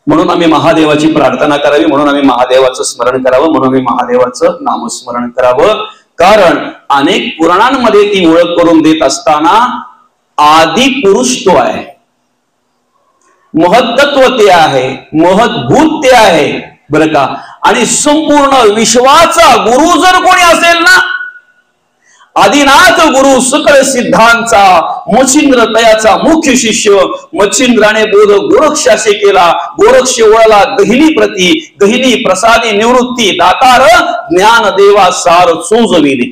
म्हणून आम्ही महादेवाची प्रार्थना करावी, म्हणून आम्ही महादेवाचं स्मरण करावं, म्हणून आम्ही महादेवाचं नामस्मरण करावं. कारण अनेक पुराणांमध्ये ती ओळख करून देत असताना आदि पुरुष तो आहे, महत्त्व ते आहे, महद्भूत ते आहे बरं का. आणि संपूर्ण विश्वाचा गुरु जर कोणी असेल ना, आदिनाथ गुरु सकळ सिद्धांचा मच्छिंद्र तयाचा मुख्य शिष्य, मच्छिंद्राने बोध गोरक्षाशी केला, गोरक्ष वळला गहिनी प्रती, गहिनी प्रसादी निवृत्ती दातार, ज्ञान देवा सार चोजविले.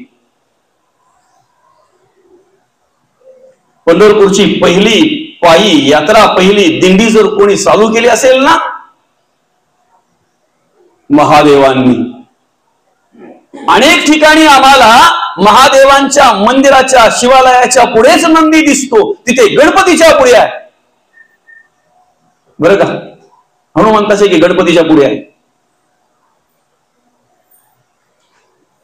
पंढरपूरची पहिली पायी यात्रा, पहिली दिंडी जर कोणी चालू केली असेल ना, महादेवांनी. अनेक ठिकाणी आम्हाला महादेवांच्या मंदिराच्या शिवालयाच्या पुढेच नंदी दिसतो, तिथे गणपतीच्या पुढे आहे बरं का. हनुमंताचे की गणपतीच्या पुढे आहे.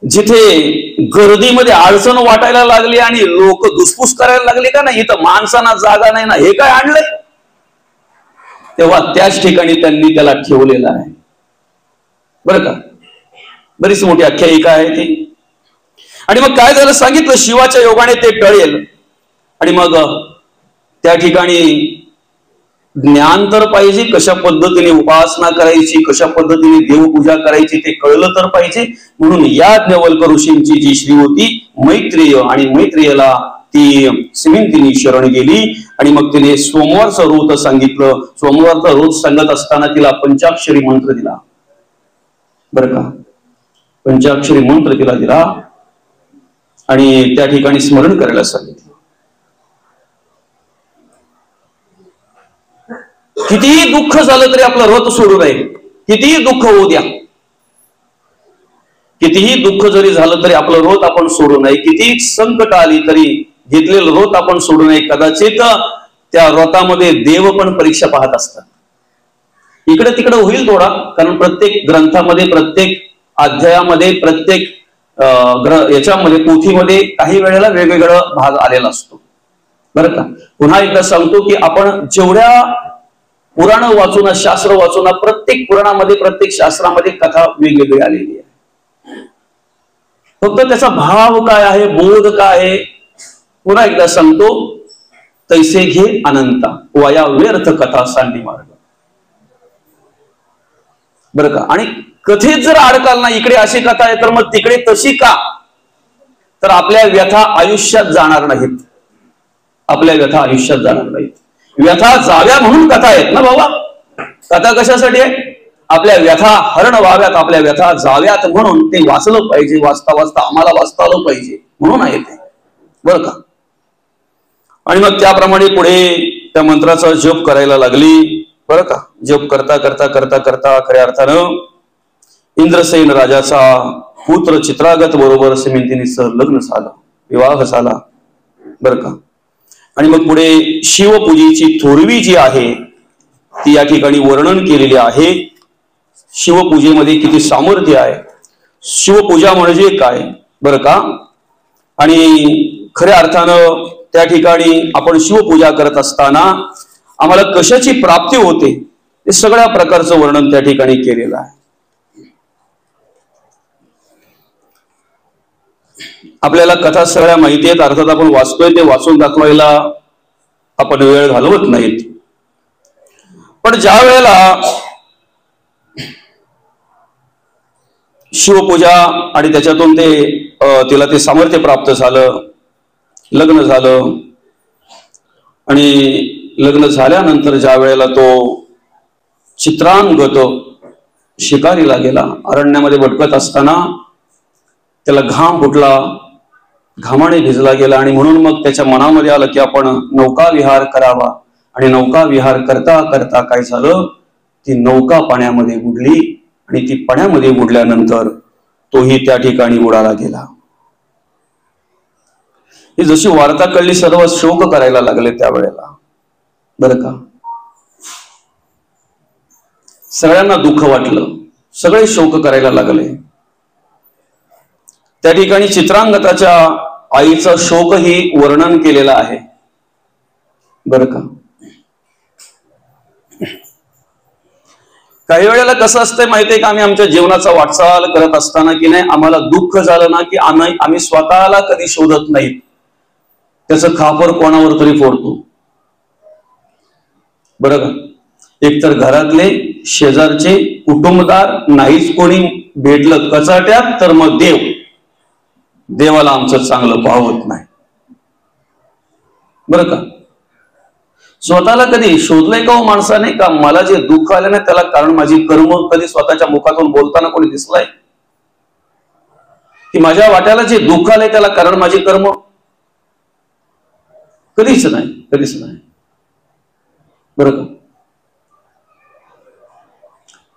जिथे गर्दीमध्ये अडचण वाटायला लागली आणि लोक धुसफूस करायला लागले का नाही, इथं माणसांना जागा नाही ना, हे काय आणलंय, तेव्हा त्याच ठिकाणी त्यांनी त्याला ठेवलेलं आहे बरं का. बरीच मोठी आख्यायिका आहे ती. आणि मग काय झालं सांगितलं, शिवाच्या योगाने ते टळेल. आणि मग त्या ठिकाणी ज्ञान तर पाहिजे, कशा पद्धतीने उपासना करायची, कशा पद्धतीने देवपूजा करायची ते कळलं तर पाहिजे. म्हणून याज्ञवल्क्य ऋषींची जी श्री होती मैत्रेय, आणि मैत्रेयला ती सिमिंतीने शरण गेली. आणि मग तिने सोमवारचं रोज सांगितलं. सोमवारचं रोज सांगत असताना तिला पंचाक्षरी मंत्र दिला बरं का. पंचाक्षरी मंत्र तिला दिला आणि त्या ठिकाणी स्मरण करायला सांगितलं. कितीही दुःख झालं तरी आपलं व्रत सोडू नये, कितीही दुःख होऊ द्या, कितीही दुःख जरी झालं तरी आपलं व्रत आपण सोडू नये, कितीही संकट आली तरी घेतलेलं व्रत आपण सोडू नये. कदाचित त्या व्रतामध्ये देव पण परीक्षा पाहत असतात. इकडे तिकडे होईल थोडा, कारण प्रत्येक ग्रंथामध्ये, प्रत्येक अध्यायामध्ये, प्रत्येक याच्यामध्ये, पोथीमध्ये काही वेळेला वेगवेगळा भाग आलेला असतो बरं का. पुन्हा एकदा सांगतो की आपण जेवढ्या पुराण वाचून, शास्त्र वाचून, प्रत्येक पुराणामध्ये, प्रत्येक शास्त्रामध्ये कथा वेगवेगळी आलेली आहे. फक्त त्याचा भाव काय आहे, बोध काय आहे, पुन्हा एकदा सांगतो, तैसे घे अनंता वया व्यर्थ कथा सांडी मार्ग बरं का. आणि कथेत जर अडकाल ना, इकडे अशी कथा आहे तर मग तिकडे तशी का, तर आपल्या व्यथा आयुष्यात जाणार नाहीत, आपल्या व्यथा आयुष्यात जाणार नाहीत. व्यथा जाव्या म्हणून कथा आहेत ना बाबा. कथा कशासाठी आहे, आपल्या व्यथा हरण व्हाव्यात, आपल्या व्यथा जाव्यात म्हणून ते वाचलं पाहिजे. वाचता वाचता आम्हाला वाचता आलं पाहिजे म्हणून आहे ते बरं का. आणि मग त्याप्रमाणे पुढे त्या मंत्राचा जप करायला लागली बरं का. जप करता करता करता करता खऱ्या अर्थानं इंद्रसेन राजाचा पुत्र चित्रागत बरोबर सिमिंतीनीचं लग्न झालं, विवाह झाला बरं का. आणि मग पुढे शिवपूजेची थोरवी जी आहे ती या ठिकाणी वर्णन केलेली आहे. शिवपूजेमध्ये किती सामर्थ्य आहे, शिवपूजा म्हणजे काय बरं का. आणि खऱ्या अर्थानं त्या ठिकाणी आपण शिवपूजा करत असताना आम्हाला कशाची प्राप्ती होते हे सगळ्या प्रकारचं वर्णन त्या ठिकाणी केलेलं आहे. आपल्याला कथा सगळ्या माहिती आहेत, अर्थात आपण वाचतोय ते वाचून दाखवायला आपण वेळ घालवत नाहीत. पण ज्या वेळेला शिवपूजा आणि त्याच्यातून तिला ते सामर्थ्य प्राप्त झालं, लग्न झालं. आणि लग्न झाल्यानंतर ज्या वेळेला तो चित्रांगत शिकारीला गेला, अरण्यामध्ये भटकत असताना त्याला घाम फुटला, घामाने भिजला गेला. आणि म्हणून मग त्याच्या मनामध्ये आलं की आपण नौका विहार करावा. आणि नौका विहार करता करता काय झालं, ती नौका पाण्यामध्ये बुडली. आणि ती पाण्यामध्ये बुडल्यानंतर तोही त्या ठिकाणी बुडाला गेला. ही जशी वार्ता कळली सर्व शोक करायला लागले त्यावेळेला बरं का. सगळ्यांना दुःख वाटलं, सगळे शोक करायला लागले. त्या ठिकाणी चित्रांगताच्या आईचा शोकही वर्णन केलेला आहे बरं का. काही वेळेला कसं असतंय माहितीये का, आम्ही आमच्या जीवनाचा वाटचाल करत असताना की नाही, आम्हाला दुःख झालं ना की आम्ही स्वतःला कधी शोधत नाहीत, त्याचं खापर कोणावर तरी फोडतो. बरं का? एकतर घरातले, शेजारचे, कुटुंबदार, नाहीच कोणी भेटलं कचाट्यात तर मग देवाला आमचं चांगलं पाहत नाही. बरं का? स्वतःला कधी शोधलंय का हो माणसाने, का मला जे दुःख आलं ना त्याला कारण माझी कर्म? कधी स्वतःच्या मुखातून बोलताना कोणी दिसलाय की माझ्या वाट्याला जे दुःख आलंय त्याला कारण माझी कर्म? कधीच नाही, कधीच नाही. बरं का?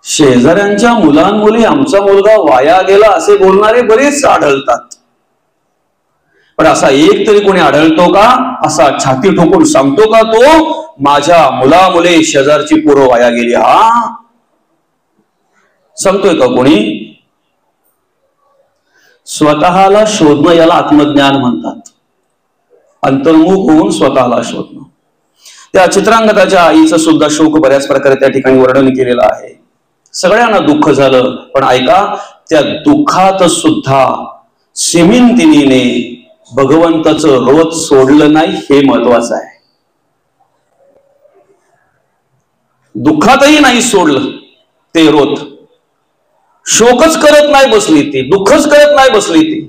शेजाऱ्यांच्या मुलांमुळे आमचा मुलगा वाया गेला असे बोलणारे बरेच आढळतात. पण असा एक तरी कोणी आढळतो का, असा छाती ठोकून सांगतो का तो, माझ्या मुलामुळे शेजारची पोरं वाया गेली? हा सांगतोय का कोणी? स्वतःला शोधणं याला आत्मज्ञान म्हणतात. अंतर्मुख होऊन स्वतःला शोधणं. त्या चित्रांगदाच्या आईचं सुद्धा शोक बऱ्याच प्रकारे त्या ठिकाणी वर्णन केलेलं आहे. सगळ्यांना दुःख झालं, पण ऐका, त्या दुःखात सुद्धा सिमिंतिनीने भगवंताचं रोत सोडलं नाही, हे महत्वाचं आहे. दुःखातही नाही सोडलं ते रोत, शोकच करत नाही बसली ती, दुःखच करत नाही बसली ती.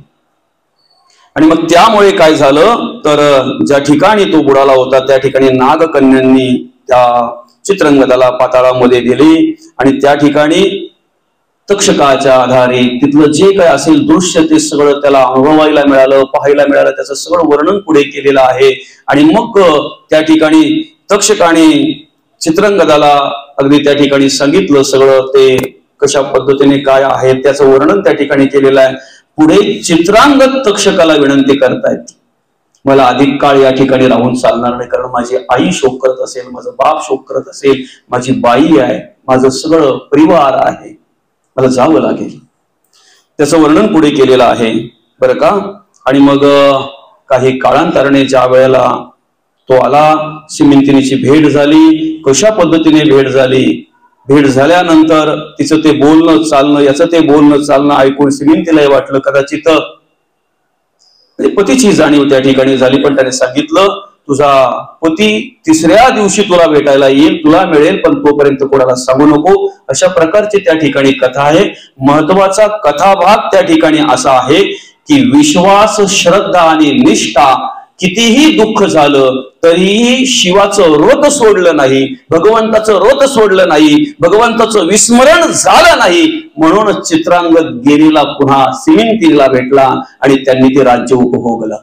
आणि मग त्यामुळे काय झालं तर ज्या ठिकाणी तो बुडाला होता त्या ठिकाणी नागकन्यांनी त्या चित्रंगदाला पाताळामध्ये दिली आणि त्या ठिकाणी तक्षकाच्या आधारे तिथलं जे काय असेल दृश्य ते सगळं त्याला अनुभवायला मिळालं, पाहायला मिळालं. त्याचं सगळं वर्णन पुढे केलेलं आहे. आणि मग त्या ठिकाणी तक्षकाने चित्रंगदाला अगदी त्या ठिकाणी सांगितलं सगळं, ते कशा पद्धतीने काय आहे त्याचं वर्णन त्या ठिकाणी केलेलं आहे. पुढे चित्रांगद तक्षकाला विनंती करतायत, मला अधिक काळ या ठिकाणी राहून चालणार नाही, कारण माझी आई शोक करत असेल, माझं बाप शोक करत असेल, माझी बाई आहे, माझं सगळं परिवार आहे, मला जावं लागेल. त्याचं वर्णन पुढे केलेलं आहे. बरं का? आणि मग काही काळांतराने ज्या वेळेला तो आला, सिमिंतिनीची भेट झाली. कशा पद्धतीने भेट झाली? भेट झाल्यानंतर तिचं ते बोलणं चालणं, याचं ते बोलणं चालणं ऐकून सिमिंतीलाही वाटलं कदाचित पतीची जाणीव त्या ठिकाणी झाली. पण त्याने सांगितलं, तुझा पती तिसऱ्या दिवशी तुला भेटायला येईल, तुला मिळेल, पण तोपर्यंत कोणाला सांगू नको. अशा प्रकारची त्या ठिकाणी कथा आहे. महत्वाचा कथाभाग त्या ठिकाणी असा आहे की विश्वास, श्रद्धा आणि निष्ठा, कितीही दुःख झालं तरीही शिवाचं रोत सोडलं नाही, भगवंताचं रोत सोडलं नाही, भगवंताचं विस्मरण झालं नाही. म्हणून चित्रांगद गेलेला पुन्हा सिमिंतिनीला भेटला आणि त्यांनी ते राज्य उपभोगलं.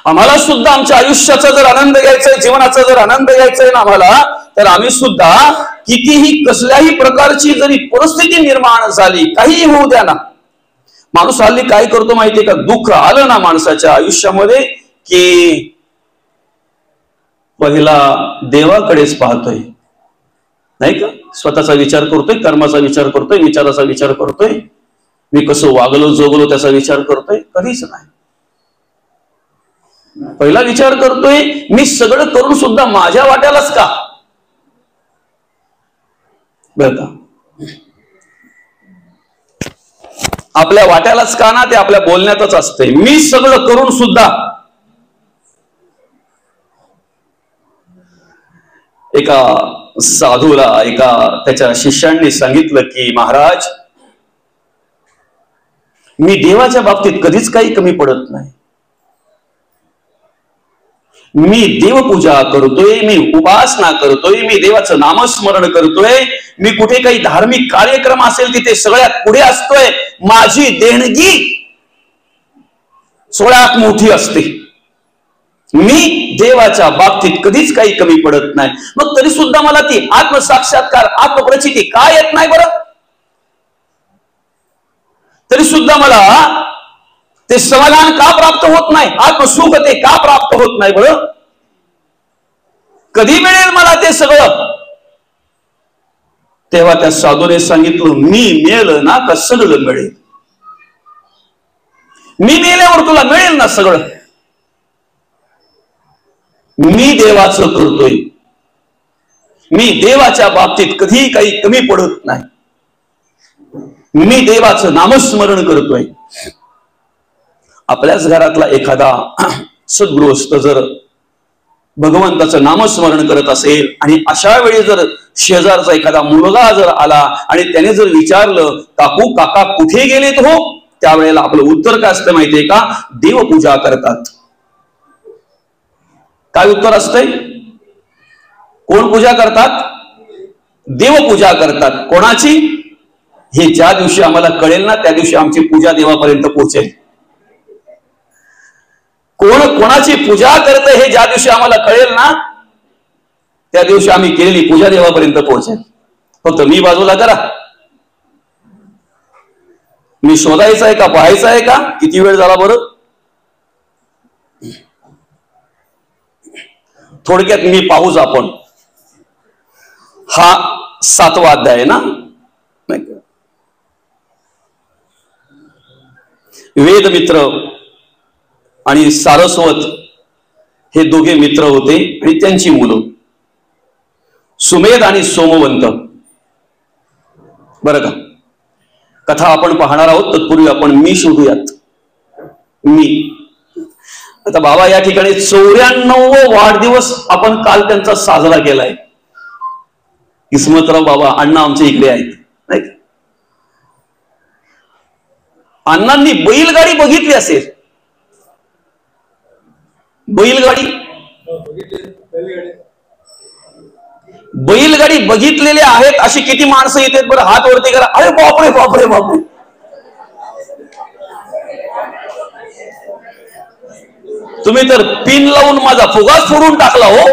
आम्हाला सुद्धा आमच्या आयुष्याचा जर आनंद घ्यायचा आहे, जीवनाचा जर आनंद घ्यायचा आहे ना आम्हाला, तर आम्ही सुद्धा कितीही कसल्याही प्रकारची जरी परिस्थिती निर्माण झाली, काहीही होऊ द्या ना. माणूस हल्ली काय करतो माहितीये का, दुःख आलं ना माणसाच्या आयुष्यामध्ये की पहिला देवाकडेच पाहतोय, नाही का? स्वतःचा विचार करतोय, कर्माचा विचार करतोय, विचाराचा विचार करतोय, मी कसं वागलो जोगलो त्याचा विचार करतोय? कधीच नाही. पहिला विचार करतोय, मी सगळं करून सुद्धा माझ्या वाट्यालाच का? बरं का? आपल्या वाट्यालाच का ना, ते आपल्या बोलण्यातच असते. मी सगळं करून सुद्धा. एका साधूला एका त्याच्या शिष्यांनी सांगितलं की महाराज, मी देवाच्या बाबतीत कधीच काही कमी पडत नाही. मी देवपूजा करतोय, मी उपासना करतोय, मी देवाचं नामस्मरण करतोय, मी कुठे काही धार्मिक कार्यक्रम असेल तिथे सगळ्यात पुढे असतोय. माझी देणगी सगळ्यात मोठी असते. मी देवाच्या बाबतीत कधीच काही कमी पडत नाही. मग तरी सुद्धा मला ती आत्मसाक्षात्कार, आत्मप्रचिती का येत नाही बरं? तरी सुद्धा मला ते समाधान का प्राप्त होत नाही, आत्मसुख ते का प्राप्त होत नाही बरं? कधी मिळेल मला ते सगळं? तेव्हा त्या साधूने सांगितलं, मी मेलं ना का सगळं मिळेल. मी मेल्यावर तुला मिळेल ना सगळं. मी देवाचं करतोय, मी देवाच्या बाबतीत कधी काही कमी पडत नाही. मी देवाचं नामस्मरण करतोय. आपल्याच घरातला एखादा सद्गृहस्थ जर भगवंताचं नामस्मरण करत असेल आणि अशा वेळी जर शेजारचा एखादा मुलगा जर आला आणि त्याने जर विचारलं, काकू काका कुठे गेलेत हो, त्यावेळेला आपलं उत्तर काय असतं माहितीये का? देवपूजा करतात. काय उत्तर असतंय? कोण पूजा करतात? देवपूजा करतात. कोणाची? हे ज्या दिवशी आम्हाला कळेल ना त्या दिवशी आमची पूजा देवापर्यंत पोहोचेल. कोण कोणाची पूजा करते हे ज्या दिवशी आम्हाला कळेल ना त्या दिवशी आम्ही केलेली पूजा देवापर्यंत पोहोचेल. फक्त मी बाजूला करा. मी शोधायचं आहे का पाहायचं आहे का? किती वेळ झाला बरं? थोडक्यात मी पाहूच आपण. हा 7वा अध्याय आहे ना. वेदमित्र आणि सारस्वत हे दोघे मित्र होते आणि त्यांची मुलं सुमेध आणि सोमवंत. बरं का? कथा आपण पाहणार आहोत. तत्पूर्वी आपण मी शोधूयात. मी आता बाबा या ठिकाणी 94वा वाढदिवस आपण काल त्यांचा साजरा केलाय. किस्मतराव बाबा अण्णा आमच्या इकडे आहेत. नाही अण्णांनी बैलगाडी बघितली असेल. बैलगाडी बघितलेले आहेत अशी किती माणसं येतात बरं? हात वरती करा. अरे बापरे बापरे बापरे. तुम्ही तर पिन लावून माझा फुगाच फोडून टाकला हो.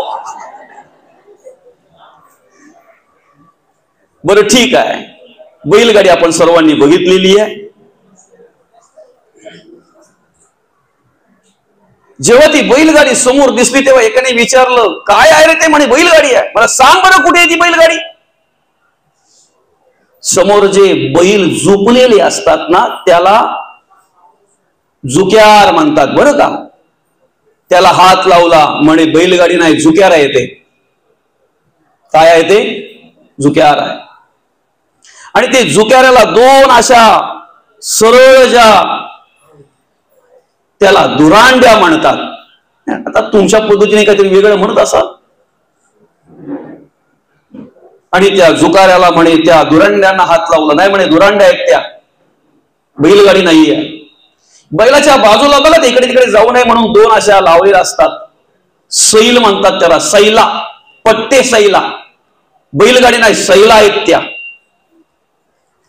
बरं ठीक आहे. बैलगाडी आपण सर्वांनी बघितलेली आहे. जेव्हा ती बैलगाडी समोर दिसली तेव्हा एकाने विचारलं, काय आहे रे ते? म्हणे बैलगाडी आहे. मला सांग बरं कुठे आहे ती बैलगाडी? समोर जे बैल झुकलेले असतात ना त्याला झुक्यार म्हणतात. बरं का? त्याला हात लावला म्हणे बैलगाडी नाही झुक्यार आहे ते. काय आहे ते? झुक्यार आहे. आणि ते झुक्याऱ्याला 2 अशा सरळ ज्या त्याला दुरांड्या म्हणतात. आता तुमच्या पद्धतीने काहीतरी वेगळं म्हणत असाल. आणि त्या झुकाऱ्याला म्हणे त्या दुरांड्यांना हात लावला. नाही म्हणे दुरांड्या आहेत त्या, बैलगाडी नाही आहे. बैलाच्या बाजूला बघा इकडे तिकडे जाऊ नये म्हणून 2 अशा लावलेल्या असतात. सैल म्हणतात त्याला. सैला, पट्टे सैला. बैलगाडी नाही, सैला आहेत त्या.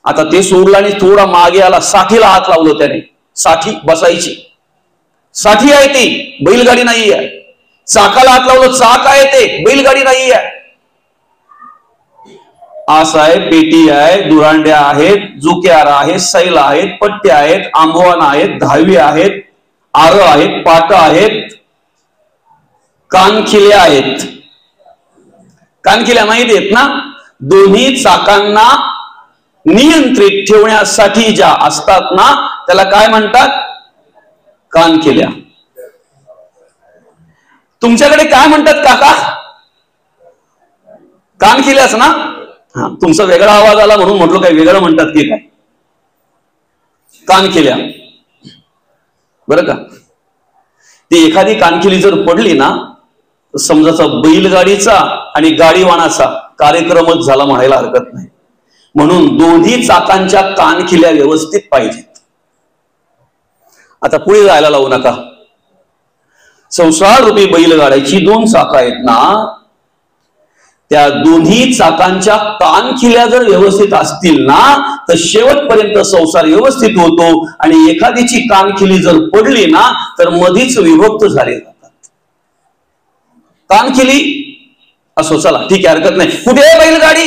आता ते सोडलं आणि थोडा मागे आला. साठीला हात लावलो त्याने. साठी बसायची साठी आहे ती, बैलगाडी नाही आहे. चाकाला हात लावलं. चाक आहे ते, बैलगाडी नाही आहे. आस आहे, पेटी आहे, दुरांड्या आहेत, जुक्यार आहेत, सैल आहेत, पट्ट्या आहेत, आंबवान आहेत, धावी आहेत, आर आहेत, पाट आहेत, कानखिल्या आहेत. कानखिल्या माहिती आहेत ना? दोन्ही चाकांना नियंत्रित ठेवण्यासाठी ज्या असतात ना त्याला काय म्हणतात? कानखिल्या. तुमच्याकडे काय म्हणतात काका? कानखिल्याच ना? हा, तुमचा वेगळा आवाज आला म्हणून म्हटलं काय वेगळं म्हणतात की काय? कानखिल्या. बरं का? ती एखादी कानखिली जर पडली ना समजाचा बैलगाडीचा आणि गाडीवानाचा कार्यक्रमच झाला म्हणायला हरकत नाही. म्हणून दोन्ही चाकांच्या कानखिल्या व्यवस्थित पाहिजेत. आता पुढे जायला लावू नका. संसार रूपी बैलगाड्याची 2 चाकं आहेत ना, त्या दोन्ही चाकांच्या कानखिल्या जर व्यवस्थित असतील ना तर शेवटपर्यंत संसार व्यवस्थित होतो. आणि एखादीची कानखिली जर पडली ना तर मधीच विभक्त झाले जातात. कानखिली असो, चला ठीक आहे, हरकत नाही. कुठे आहे बैलगाडी?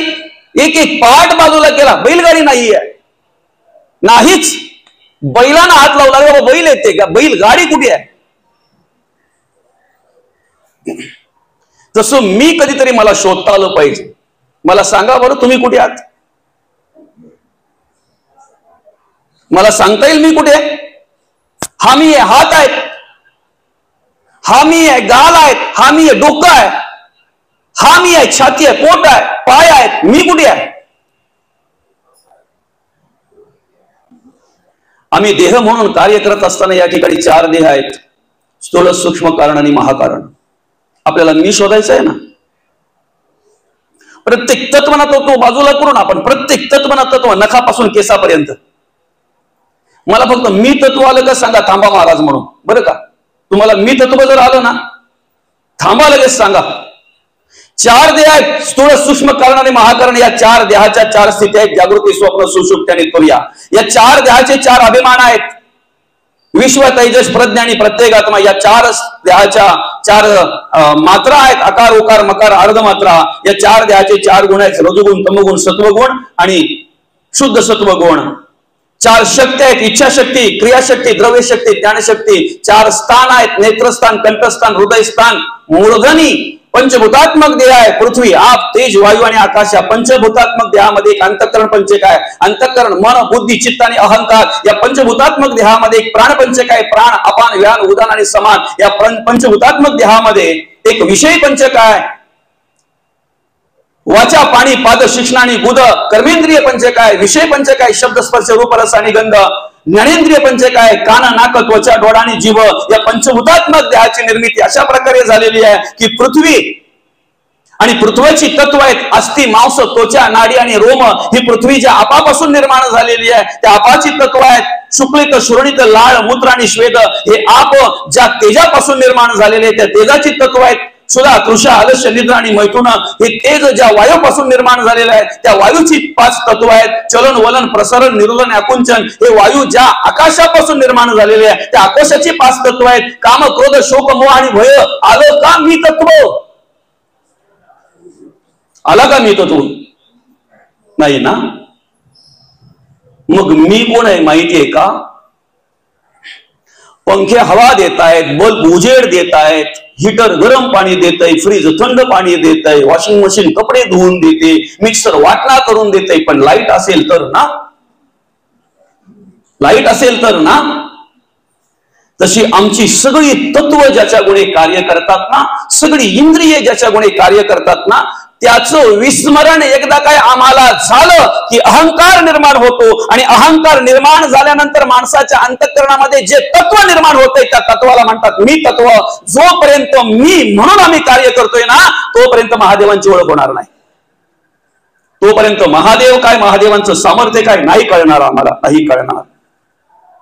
एक एक पाठ बाजूला केला. बैलगाडी नाहीये. नाहीच. बैलांना हात लावला. बैल येते का? बैल गाडी कुठे आहे? तसं मी कधीतरी मला शोधता आलं पाहिजे. मला सांगा बरं तुम्ही कुठे आहात? मला सांगता येईल मी कुठे आहे? हा मी आहे, हात आहेत. हा मी आहे, गाल आहेत. हा मी आहे, डोकं आहे. हा मी आहे, छाती आहे, पोट आहे, पाय आहेत, मी कुठे आहे? आम्ही देह म्हणून कार्य करत असताना या ठिकाणी 4 देह आहेत, स्थूल, सूक्ष्म कारण आणि महाकारण. आपल्याला मी शोधायचं आहे ना. प्रत्येक तत्वना तो बाजूला करून आपण प्रत्येक तत्वना तत्व नखापासून केसापर्यंत. मला फक्त मी तत्व आलं का सांगा, थांबा महाराज म्हणून. बरं का, तुम्हाला मी तत्व जर आलं ना, थांबा लगेच सांगा. 4 देह आहेत, स्थूल, सूक्ष्म कारण आणि महाकारण. या 4 देहाच्या 4 स्थिती आहेत, जागृती, स्वप्न, सुषुप्ती आणि तुर्या. या 4 देहाचे 4 अभिमान आहेत, विश्व, तेजस, प्रज्ञा आणि प्रत्येगात्मा. या 4 देहाच्या 4 मात्रा आहेत, आकार, उकार, मकार, अर्धमात्रा. या 4 देहाचे 4 गुण आहेत, रजोगुण, तमोगुण, सत्वगुण आणि शुद्ध सत्वगुण. 4 शक्ती आहेत, इच्छाशक्ती, क्रियाशक्ती, द्रव्यशक्ती, ज्ञानशक्ती. 4 स्थान आहेत, नेत्रस्थान, कंठस्थान, हृदयस्थान, मूर्धनी. पंचभूतात्मक देह आहे, पृथ्वी, आप, तेज, वायू आणि आकाश. या पंचभूतात्मक देहामध्ये एक अंतःकरण पंचक आहे. अंतःकरण मन, बुद्धी, चित्त आणि अहंकार. या पंचभूतात्मक देहामध्ये एक प्राण पंचक आहे, प्राण, अपान, व्यान, उदान आणि समान. या पंचभूतात्मक देहामध्ये एक विषय पंचक आहे, वाचा, पाणी, पाद, शिक्षण आणि बुध. कर्मेंद्रिय पंचक आहे, विषय पंचक आहे, शब्द, स्पर्श, रूप, रस आणि गंध. ज्ञानेंद्रिय पंचक आहे, कान, नाक, त्वचा, डोळा आणि जीभ. या पंचभूतात्मक देहाची निर्मिती अशा प्रकारे झालेली आहे की पृथ्वी आणि पृथ्वीची तत्व आहेत, अस्थि, मांस, त्वचा, नाडी आणि रोम. ही पृथ्वी ज्या आपापासून निर्माण झालेली आहे त्या आपाची तत्व आहेत. शुक्लित, श्रोणित, लाळ, मूत्र आणि श्वेत हे आप ज्या तेजापासून निर्माण झालेले त्या तेजाची तत्व आहेत. सुधा, तृषा, आलस्य, निद्रा आणि मैथुन हे तेज ज्या वायूपासून निर्माण झालेले आहेत त्या वायूची 5 तत्व आहेत. चलन, वलन, प्रसरण, निरोधन, आकुंचन हे वायू ज्या आकाशापासून निर्माण झालेले आहे त्या आकाशाची 5 तत्व आहेत. काम, क्रोध, शोक, मोह आणि भय. आलं का मी तत्व? आला का मी तत्व? नाही ना. मग मी कोण आहे माहिती आहे का? पंखे हवा देत आहेत, बल्ब उजेड देत आहेत, हीटर गरम पाणी देत आहे, फ्रीज थंड पाणी देत आहे, वॉशिंग मशीन कपडे धुवून देते, मिक्सर वाटणा करून देते. पण लाईट असेल तर ना, लाईट असेल तर ना. तशी आमची सगळी तत्व ज्याच्या गुणे कार्य करतात ना, सगळी इंद्रिये ज्याच्या गुणे कार्य करतात ना, त्याचं विस्मरण एकदा काय आम्हाला झालं की अहंकार निर्माण होतो. आणि अहंकार निर्माण झाल्यानंतर माणसाच्या अंतःकरणामध्ये जे तत्व निर्माण होतंय त्या तत्वाला म्हणतात मी तत्व. जोपर्यंत मी म्हणून आम्ही कार्य करतोय ना तोपर्यंत महादेवांची ओळख होणार नाही. तोपर्यंत महादेव काय, महादेवांचं सामर्थ्य काय नाही कळणार, आम्हाला नाही कळणार.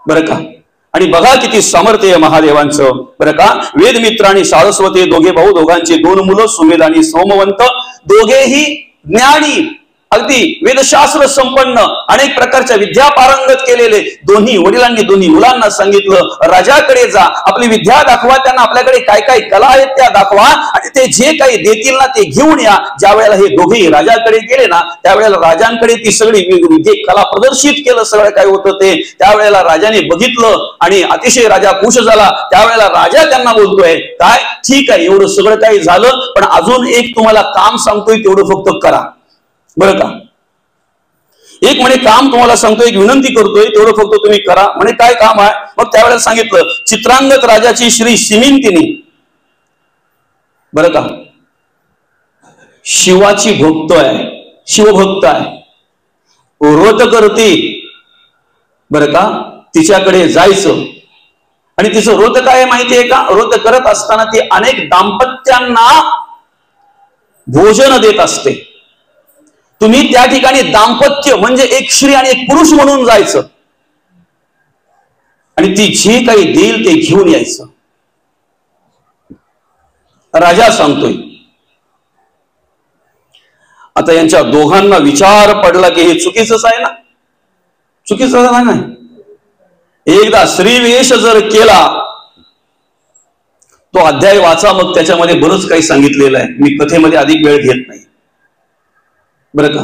बरं का. आणि बघा किती सामर्थ्य आहे महादेवांचं. बरं का. वेदमित्र आणि सारस्वती दोघे भाऊ, दोघांची 2 मुलं, सुमेध आणि सोमवंत. दोघेही ज्ञानी, अगदी वेदशास्त्र संपन्न, अनेक प्रकारच्या विद्या पारंगत केलेले. दोन्ही वडिलांनी दोन्ही मुलांना सांगितलं राजाकडे जा, आपली विद्या दाखवा, त्यांना आपल्याकडे काय काय कला आहेत त्या दाखवा आणि ते जे काही देतील ना ते घेऊन या. ज्या वेळेला हे दोघेही राजाकडे गेले ना त्यावेळेला राजांकडे ती सगळी जे कला प्रदर्शित केलं सगळं काय होतं ते, त्यावेळेला राजाने बघितलं आणि अतिशय राजा खुश झाला. त्यावेळेला राजा त्यांना बोलतोय काय, ठीक आहे एवढं सगळं काही झालं पण अजून एक तुम्हाला काम सांगतोय तेवढं फक्त करा. बरं का. एक म्हणे काम तुम्हाला सांगतोय, एक विनंती करतोय तेवढं फक्त तुम्ही करा. म्हणे काय काम आहे? मग त्यावेळेला सांगितलं चित्रांगत राजाची श्री सिमिंतिनी, बरं का, शिवाची भक्त आहे, शिवभक्त आहे, व्रत करते. बरं का. तिच्याकडे जायचं आणि तिचं व्रत काय माहितीये का? व्रत करत असताना ती अनेक दाम्पत्यांना भोजन देत असते. तुम्ही त्या ठिकाणी दाम्पत्य म्हणजे एक स्त्री आणि एक पुरुष म्हणून जायचं आणि ती जे काही देईल ते घेऊन यायचं. राजा सांगतोय. आता यांच्या दोघांना विचार पडला की हे चुकीचंच आहे ना, चुकीचं नाही. एकदा स्त्रीवेश जर केला तो अध्याय वाचा, मग त्याच्यामध्ये बरंच काही सांगितलेलं आहे. मी कथेमध्ये अधिक वेळ घेत नाही. बरं का.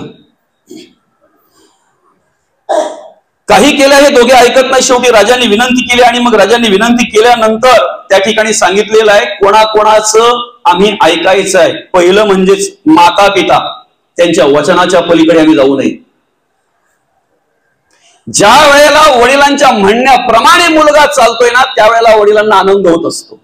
काही केलं हे दोघे ऐकत नाही. शेवटी राजांनी विनंती केली आणि मग राजांनी विनंती केल्यानंतर त्या ठिकाणी सांगितलेलं आहे कोणाकोणाचं आम्ही ऐकायचं आहे. पहिलं म्हणजेच माता पिता, त्यांच्या वचनाच्या पलीकडे आम्ही जाऊ नये. ज्या वेळेला वडिलांच्या म्हणण्याप्रमाणे मुलगा चालतोय ना त्यावेळेला वडिलांना आनंद होत असतो.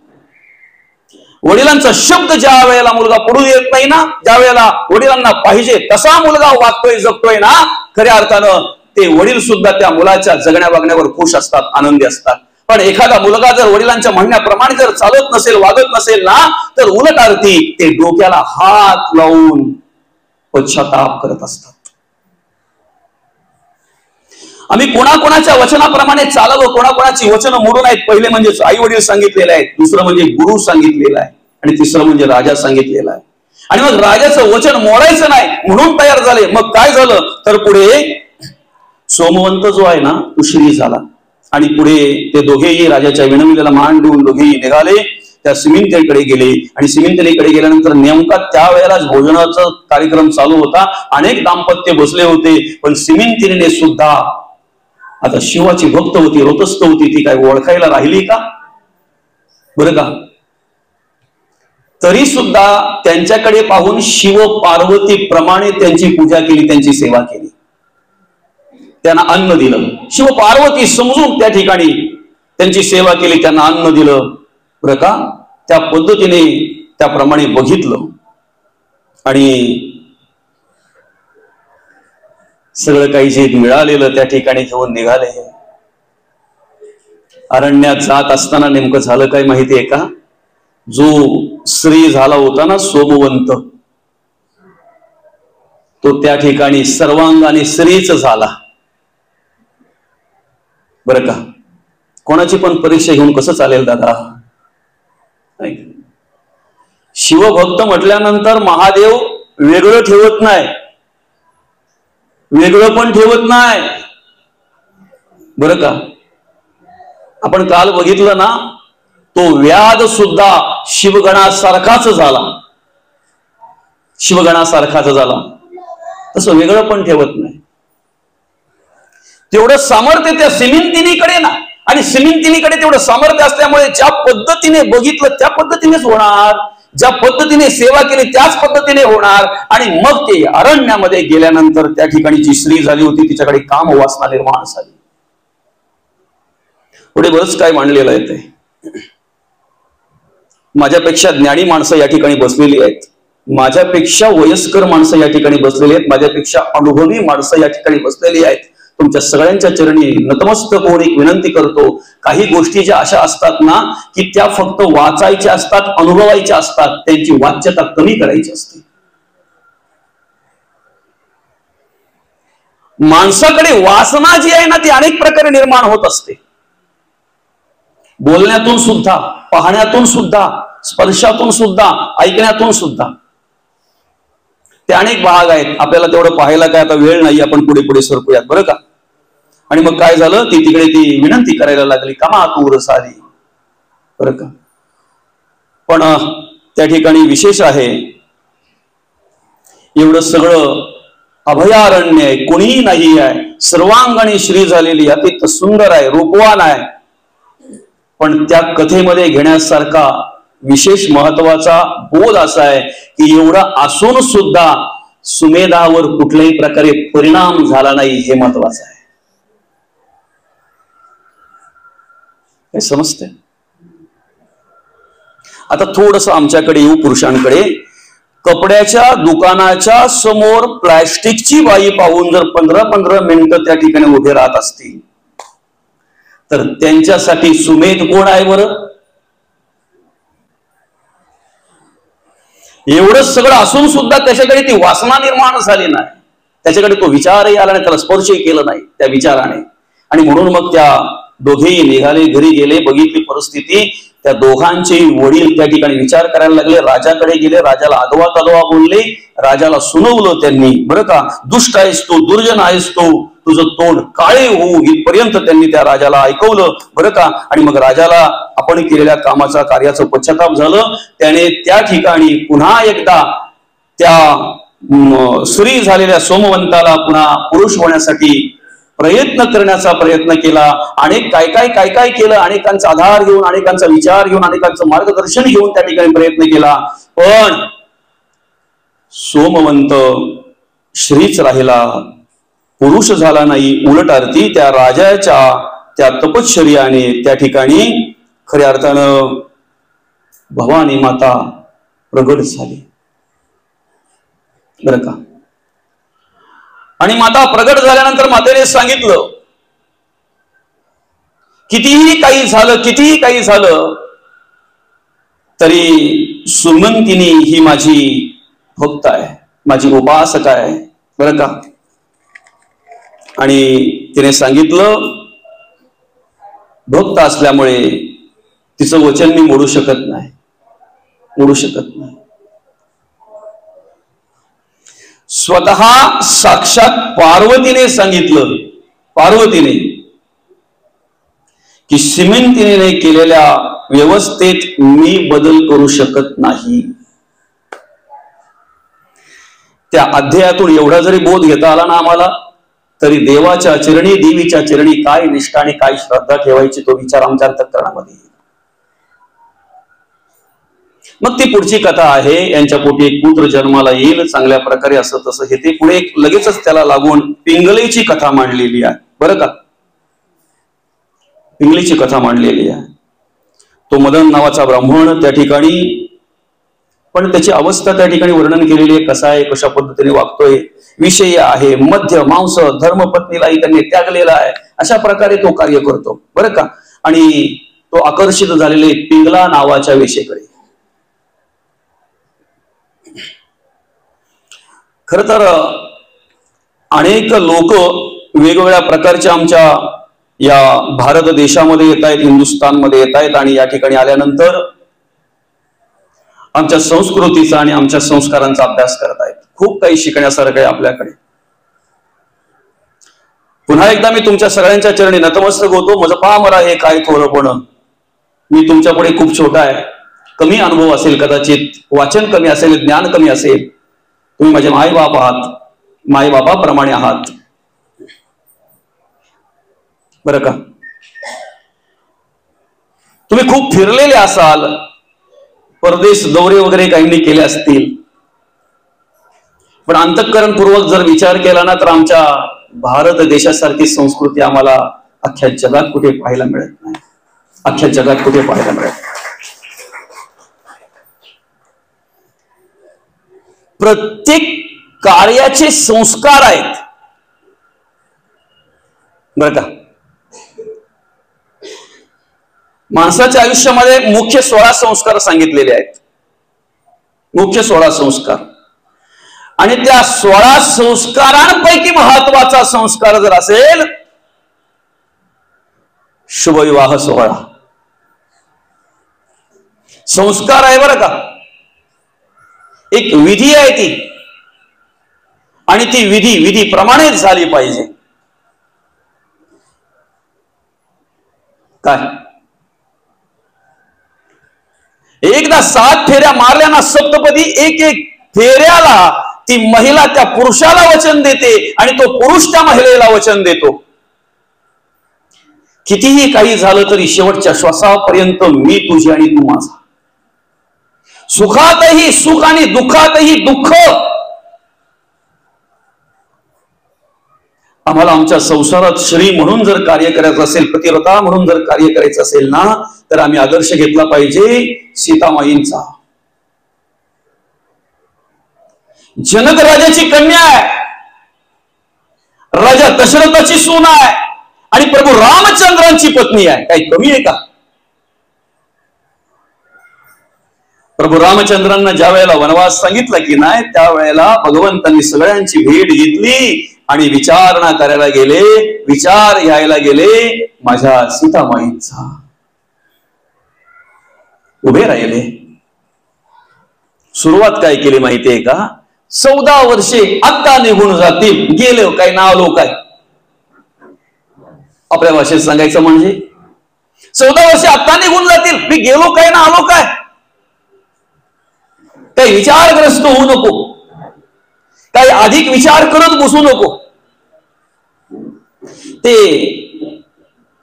वडिलांचा शब्द ज्या वेळेला मुलगा पडू येत नाही ना, ज्या वेळेला वडिलांना पाहिजे तसा मुलगा वागतोय जगतोय ना, खऱ्या अर्थानं ते वडील सुद्धा त्या मुलाच्या जगण्या वागण्यावर खुश असतात, आनंदी असतात. पण एखादा मुलगा जर वडिलांच्या म्हणण्याप्रमाणे जर चालत नसेल, वागत नसेल ना, तर उलट अर्थी ते डोक्याला हात लावून पश्चाताप करत असतात. आम्ही कोणाकोणाच्या वचनाप्रमाणे चालावं, कोणाकोणाची वचनं मोडून आहेत. पहिले म्हणजे आई वडील सांगितलेलं आहे, दुसरं म्हणजे गुरु सांगितलेलं आहे, आणि तिसरं म्हणजे राजा सांगितलेलं आहे. आणि मग राजाचं वचन मोडायचं नाही म्हणून तयार झाले. मग काय झालं तर पुढे सोमवंत जो आहे ना तो श्री झाला, आणि पुढे ते दोघेही राजाच्या विनवलेला मान देऊन दोघेही निघाले, त्या सिमिंतलीकडे गेले. आणि सिमिंतलीकडे गेल्यानंतर नेमका त्या वेळेला भोजनाचा कार्यक्रम चालू होता. अनेक दाम्पत्य बसले होते, पण सिमिंतलीने सुद्धा, आता शिवाची भक्त होती, रोतस्थ होती, ती काय ओळखायला राहिली का बरं का? तरी सुद्धा त्यांच्याकडे पाहून शिव पार्वती प्रमाणे त्यांची पूजा केली, त्यांची सेवा केली, त्यांना अन्न दिलं. शिव पार्वती समजून त्या ठिकाणी त्यांची सेवा केली, त्यांना अन्न दिलं बरं का? त्या पद्धतीने त्याप्रमाणे बघितलं आणि सगळं काही जे मिळालेलं त्या ठिकाणी घेऊन निघाले. अरण्यात जात असताना नेमकं झालं काय माहितीये का? जो स्त्री झाला होता ना सोमवंत, तो त्या ठिकाणी सर्वांगाने स्त्रीच झाला बरं का? कोणाची पण परीक्षा घेऊन कसं चालेल दादा? शिवभक्त म्हटल्यानंतर महादेव वेगळं ठेवत नाही, वेगळं पण ठेवत नाही बरं का? आपण काल बघितलं ना, तो व्याध सुद्धा शिवगणासारखाच झाला, शिवगणासारखाच झाला, तसं वेगळं पण ठेवत नाही. तेवढं सामर्थ्य त्या सिमिंतिनीकडे ना, आणि सिमिंतिनीकडे तेवढं सामर्थ्य असल्यामुळे ज्या पद्धतीने बघितलं त्या पद्धतीनेच होणार, ज्या पद्धतीने सेवा केली त्याच पद्धतीने होणार. आणि मग ते अरण्यामध्ये गेल्यानंतर त्या ठिकाणी जी स्त्री झाली होती तिच्याकडे काम वासना निर्माण झाली. पुढे बरंच काय मांडलेलं आहे ते. माझ्यापेक्षा ज्ञानी माणसं या ठिकाणी बसलेली आहेत, माझ्यापेक्षा वयस्कर माणसं या ठिकाणी बसलेली आहेत, माझ्यापेक्षा अनुभवी माणसं या ठिकाणी बसलेली आहेत. तुमच्या सगळ्यांच्या चरणी नतमस्तक होऊन एक विनंती करतो, काही गोष्टी ज्या अशा असतात ना की त्या फक्त वाचायच्या असतात, अनुभवायच्या असतात, त्यांची वाच्यता कमी करायची असते. माणसाकडे वासना जी आहे ना ती अनेक प्रकारे निर्माण होत असते, बोलण्यातून सुद्धा, पाहण्यातून सुद्धा, स्पर्शातून सुद्धा, ऐकण्यातून सुद्धा. ते अनेक भाग आहेत, आपल्याला तेवढं पाहायला काय आता वेळ नाही, आपण पुढे पुढे सरकूयात बरं का? आणि मग काय झालं, ती तिकडे ती विनंती करायला लागली, कामा तू रसाली बरं का? पण त्या ठिकाणी विशेष आहे, एवढं सगळं अभयारण्य आहे, कोणीही नाही आहे, सर्वांगाने श्री झालेली, अतिशय सुंदर आहे, रूपवान आहे. पण त्या कथेमध्ये घेण्यासारखा विशेष महत्वाचा बोध असा आहे की एवढं असून सुद्धा सुमेधावर कुठल्याही प्रकारे परिणाम झाला नाही, हे महत्वाचं आहे. हे समजते? आता थोडस आमच्याकडे येऊ, पुरुषांकडे. कपड्याच्या दुकानाच्या समोर प्लास्टिकची बाई पाहून जर 15-15 मिनिटं त्या ठिकाणी उभे राहत असतील तर त्यांच्यासाठी सुमेध कोण आहे बरं? एवढं सगळं असून सुद्धा त्याच्याकडे ती वासना निर्माण झाली नाही, त्याच्याकडे तो विचारही आला नाही, त्याला स्पर्शही केलं नाही त्या विचाराने. आणि म्हणून मग त्या दोघेही निघाले, घरी गेले, बघितली परिस्थिती. त्या दोघांचे वडील त्या ठिकाणी विचार करायला लागले, राजाकडे गेले, राजाला अदवा तदवा बोलले, राजाला सुनवलं त्यांनी बरं का? दुष्ट आहेस तू, दुर्जन आहेस तू, तुझं तोंड काळे होऊ इथपर्यंत त्यांनी त्या राजाला ऐकवलं बरं का? आणि मग राजाला आपण केलेल्या कामाचा, कार्याचं पश्चाताप झालं. त्याने त्या ठिकाणी पुन्हा एकदा त्या स्त्री झालेल्या सोमवंताला पुन्हा पुरुष होण्यासाठी प्रयत्न करण्याचा प्रयत्न केला. अनेक काय काय केलं, अनेकांचा आधार घेऊन, अनेकांचा विचार घेऊन, अनेकांचं मार्गदर्शन घेऊन त्या ठिकाणी प्रयत्न केला. पण सोमवंत श्रीच राहिला, पुरुष झाला नाही. उलट अर्थी त्या राजाच्या त्या तपश्चर्याने त्या ठिकाणी खऱ्या अर्थानं भवानी माता प्रगट झाली, बरं का. आणि माता प्रगट झाल्यानंतर मातेने सांगितलं, कितीही काही झालं तरी सुमंतिनी ही माझी भक्त आहे, माझी उपासक आहे, बरं का. आणि तिने सांगितलं, भक्त असल्यामुळे तिचं वचन मी मोडू शकत नाही. स्वतः साक्षात पार्वतीने सांगितलं, की सिमंतिनीने केलेल्या व्यवस्थेत मी बदल करू शकत नाही. त्या अध्यायातून एवढा जरी बोध घेता आला ना आम्हाला, तरी देवाच्या चरणी, देवीच्या चरणी काय निष्ठा आणि काय श्रद्धा ठेवायची तो विचार आमच्या अंतःकरणामध्ये येईल. मग ती पुढची कथा आहे, यांच्या पोटी एक पुत्र जन्माला येईल चांगल्या प्रकारे, असं तसं हे ते पुढे लगेचच त्याला लागून पिंगलेची कथा मांडलेली आहे, बरं का. पिंगलीची कथा मांडलेली आहे. तो मदन नावाचा ब्राह्मण त्या ठिकाणी, पण त्याची अवस्था त्या ठिकाणी वर्णन केलेली आहे, कसा आहे, कशा पद्धतीने वागतोय, विषय आहे, मद्य मांस धर्मपत्नीलाही त्यांनी त्यागलेला आहे, अशा प्रकारे तो कार्य करतो, बरं का. आणि तो आकर्षित झालेले पिंगला नावाच्या वेशेकडे. खर तर अनेक लोक वेगवेगळ्या प्रकारच्या आमच्या या भारत देशामध्ये येत आहेत, हिंदुस्थानमध्ये येत आहेत, आणि या ठिकाणी आल्यानंतर आमच्या संस्कृतीचा आणि आमच्या संस्कारांचा अभ्यास करत आहेत. खूप काही शिकण्यासारखं आहे आपल्याकडे. पुन्हा एकदा मी तुमच्या सगळ्यांच्या चरणी नतमस्तक होतो. माझं पहा मला हे काय थोरपण, मी तुमच्या पुढे खूप छोटा आहे, कमी अनुभव असेल, कदाचित वाचन कमी असेल, ज्ञान कमी असेल. तुम्ही माझे मायबाप आहात, मायबापाप्रमाणे आहात, बरं का. तुम्ही खूप फिरलेले असाल, परदेश दौरे वगैरे काहींनी केले असतील, पण अंतःकरणपूर्वक जर विचार केला ना, तर आमच्या भारत देशासारखी संस्कृती आम्हाला अख्ख्या जगात कुठे पाहायला मिळत नाही, अख्ख्या जगात कुठे पाहायला मिळत नाही. प्रत्येक कार्याचे संस्कार आहेत, बरं का. माणसाच्या आयुष्यामध्ये मुख्य 16 संस्कार सांगितलेले आहेत, मुख्य 16 संस्कार. आणि त्या 16 संस्कारांपैकी महत्वाचा संस्कार जर असेल, शुभविवाह सोहळा. संस्कार आहे, बरं का. एक विधी आहे ती, आणि ती विधी प्रमाणेच झाली पाहिजे. काय एकदा 7 फेऱ्या मारल्या ना सप्तपदी, एक फेऱ्याला ती महिला त्या पुरुषाला वचन देते आणि तो पुरुष त्या महिलेला वचन देतो. कितीही काही झालं तरी शेवटच्या श्वासापर्यंत मी तुझी आणि तू माझा. सुखातही सुख आणि दुःखातही दुःख. आम्हाला आमच्या संसारात श्री म्हणून जर कार्य करायचं असेल, पतिव्रता म्हणून जर कार्य करायचं असेल ना, तर आम्ही आदर्श घेतला पाहिजे सीतामाईंचा. जनक राजाची कन्या आहे, राजा दशरथाची सून आहे, आणि प्रभू रामचंद्रांची पत्नी आहे. काही कमी आहे का? प्रभू रामचंद्रांना ज्या वेळेला वनवास सांगितला की नाही, त्यावेळेला भगवंतांनी सगळ्यांची भेट घेतली आणि विचारणा करायला गेले, विचार घ्यायला गेले माझ्या सीतामाईंचा. उभे राहिले. सुरुवात काय केली माहितीये का? 14 वर्षे आता निघून जातील, गेले काय नाव लो काय, आपल्या भाषेत सांगायचं म्हणजे 14 वर्षे आता निघून जातील, मी गेलो काय ना आलो काय. काही विचारग्रस्त होऊ नको, काही अधिक विचार करत बसू नको. ते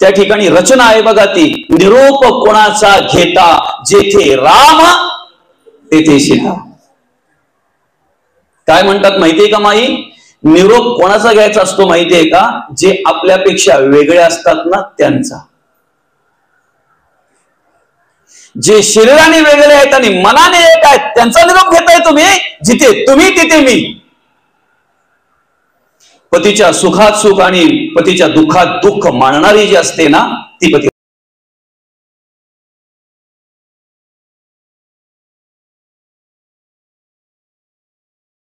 त्या ठिकाणी रचना आहे बघा, ती निरोप कोणाचा घेता, जेथे राम तेथे सीता. काय म्हणतात माहितीये का माई? निरोप कोणाचा घ्यायचा असतो माहितीये का? जे आपल्यापेक्षा वेगळे असतात ना त्यांचा. जे शरीराने वेगळे आहेत आणि मनाने एक आहेत त्यांचा निरोप घेताय तुम्ही. जिथे तुम्ही तिथे मी. पतीच्या सुखात सुख आणि पतीच्या दुःखात दुःख मानणारी जी असते ना ती पती